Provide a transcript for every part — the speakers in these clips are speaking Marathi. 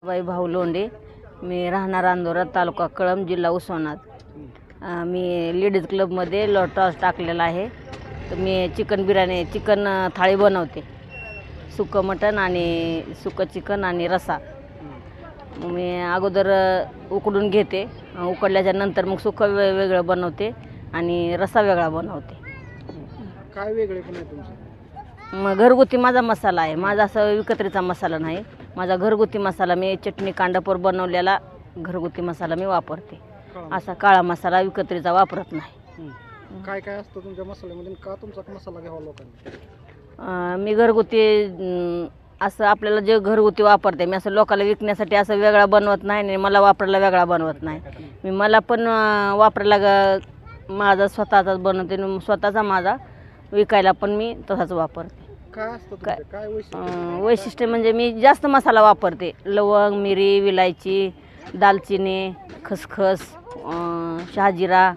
बाई भाऊ लोंढे, मी राहणार अंदोरा, तालुका कळंब, जिल्हा उस्मानाबाद. मी लेडीज क्लबमध्ये लॉटॉस टाकलेला आहे. तर मी चिकन थाळी बनवते. सुकं मटण आणि सुकं चिकन आणि रस्सा. मी अगोदर उकडून घेते, उकडल्याच्या नंतर मग सुकं वेगळं बनवते आणि रस्सा वेगळा बनवते. काय वेगळे पण आहे तुमचं? मग घरगुती माझा मसाला आहे. माझा असं विकत्रीचा मसाला नाही. माझा घरगुती मसाला, मी चटणी कांदापोर बनवलेला घरगुती मसाला मी वापरते. असा काळा मसाला विकत्रीचा वापरत नाही. काय काय असतं तुमच्या मसाल्यामध्ये? का तुमचा मसाला घ्यावा लोकांनी? मी घरगुती असं आपल्याला जे घरगुती वापरते, मी असं लोकांना विकण्यासाठी असं वेगळा बनवत नाही आणि मला वापरायला वेगळा बनवत नाही. मला पण वापरायला माझा स्वतःचाच बनवते आणि स्वतःचा माझा विकायला पण मी तसाच वापरते. काय असतं काय वैशिष्ट्य म्हणजे मी जास्त मसाला वापरते. लवंग, मिरी, विलायची, दालचिनी, खसखस, शहाजिरा,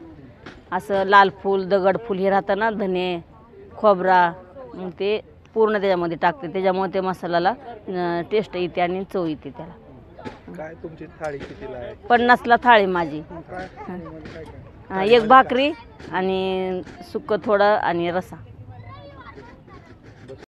असं लाल फूल, दगड फूल हे राहतं ना, धने, खोबरा, मग ते पूर्ण त्याच्यामध्ये टाकते. त्याच्यामुळे ते मसाल्याला टेस्ट येते आणि चव येते त्याला. काय तुमची थाळी कितीला आहे? 50ला थाळी माझी. एक भाकरी आणि सुकं थोडं आणि रस्सा.